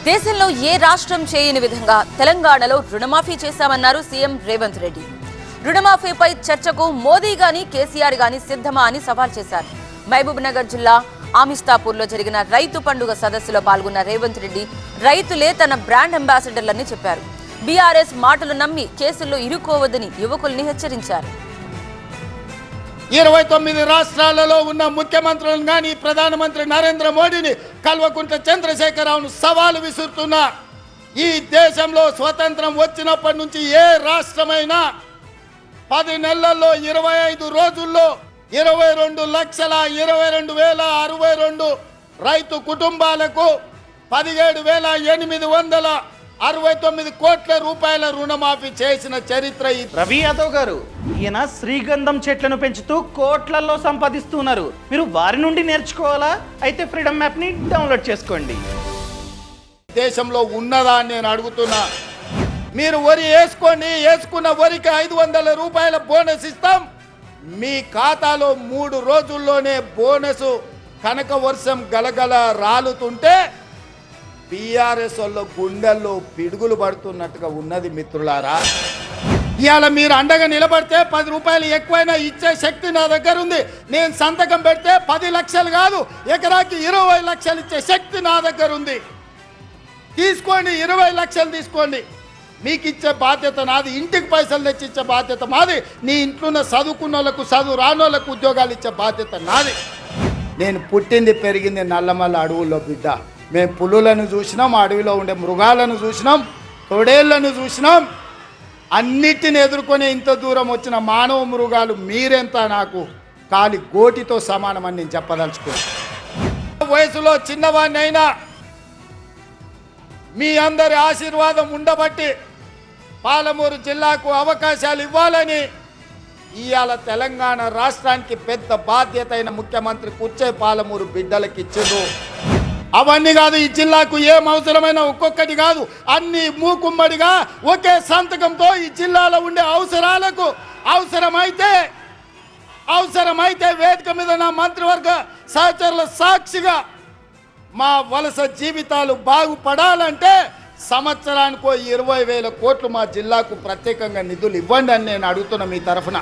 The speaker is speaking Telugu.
దేశంలో ఏ రాష్ట్రం చేయని విధంగా తెలంగాణలో రుణమాఫీ చేశామన్నారు సీఎం రేవంత్ రెడ్డి. రుణమాఫీపై చర్చకు మోదీ గాని కేసీఆర్ గాని సిద్ధమా అని సవాల్ చేశారు. మహబూబ్ నగర్ జిల్లా ఆమిస్తాపూర్లో జరిగిన రైతు పండుగ సదస్సులో పాల్గొన్న రేవంత్ రెడ్డి రైతులే తన బ్రాండ్ అంబాసిడర్లని చెప్పారు. బీఆర్ఎస్ మాటలు నమ్మి కేసుల్లో ఇరుక్కోవద్దని యువకుల్ని హెచ్చరించారు. 29 రాష్ట్రాలలో ఉన్న ముఖ్యమంత్రులను కానీ ప్రధానమంత్రి నరేంద్ర మోడీని కల్వకుంట్ల చంద్రశేఖరరావును సవాలు విసురుతున్నా. ఈ దేశంలో స్వతంత్రం వచ్చినప్పటి నుంచి ఏ రాష్ట్రమైనా 10 నెలల్లో 25 రోజుల్లో 22,22,062 రైతు కుటుంబాలకు 17,869 కోట్ల రూపాయల రుణమాఫీ చేసిన చరిత్ర. రవి యాదవ్ గారు, ఈయన శ్రీగంధం చెట్లను పెంచుతూ కోట్లలో సంపాదిస్తున్నారు. మీరు వారి నుండి నేర్చుకోవాలా? అయితే ఫ్రీడమ్ యాప్ ని డౌన్లోడ్ చేసుకోండి. దేశంలో ఉన్నదా అని నేను అడుగుతున్నా. మీరు వరి వేసుకోండి, వేసుకున్న వరికి 500 రూపాయల బోనస్ ఇస్తాం. మీ ఖాతాలో 3 రోజుల్లోనే బోనస్ కనక వర్షం గలగల రాలుతుంటే బీఆర్ఎస్ వాళ్ళ గుండెల్లో పిడుగులు పడుతున్నట్టుగా ఉన్నది. మిత్రులారా, ఇవాళ మీరు అండగా నిలబడితే 10 రూపాయలు ఎక్కువైనా ఇచ్చే శక్తి నా దగ్గర ఉంది. నేను సంతకం పెడితే 10 లక్షలు కాదు, ఎకరాకి 20 లక్షలు ఇచ్చే శక్తి నా దగ్గర ఉంది. తీసుకోండి, 20 లక్షలు తీసుకోండి. మీకు ఇచ్చే బాధ్యత నాది. ఇంటికి పైసలు తెచ్చి ఇచ్చే బాధ్యత మాది. నీ ఇంట్లో ఉన్న చదువుకున్న వాళ్ళకు, చదువు రానోళ్ళకు ఉద్యోగాలు ఇచ్చే బాధ్యత నాది. నేను పుట్టింది పెరిగింది నల్లమల్ల అడవుల్లో బిడ్డ. మేము పులులను చూసినాం, అడవిలో ఉండే మృగాలను చూసినాం, తొడేళ్లను చూసినాం. అన్నిటిని ఎదుర్కొని ఇంత దూరం వచ్చిన మానవ మృగాలు మీరెంత నాకు కాలి గోటితో సమానమని నేను చెప్పదలుచుకున్నాను. వయసులో చిన్నవాడిని అయినా మీ అందరి ఆశీర్వాదం ఉండబట్టి పాలమూరు జిల్లాకు అవకాశాలు ఇవ్వాలని ఇవాళ తెలంగాణ రాష్ట్రానికి పెద్ద బాధ్యత అయిన ముఖ్యమంత్రి కూర్చే పాలమూరు బిడ్డలకి ఇచ్చిండు. అవన్నీ కాదు, ఈ జిల్లాకు ఏం అవసరమైన ఒక్కొక్కటి కాదు, అన్ని మూకుమ్మడిగా ఒకే సంతకంతో ఈ జిల్లాలో ఉండే అవసరాలకు అవసరమైతే వేదిక మీద నా మంత్రివర్గ సహచరుల సాక్షిగా మా వలస జీవితాలు బాగుపడాలంటే సంవత్సరానికో 20,000 కోట్లు మా జిల్లాకు ప్రత్యేకంగా నిధులు ఇవ్వండి అని నేను అడుగుతున్నా మీ తరఫున.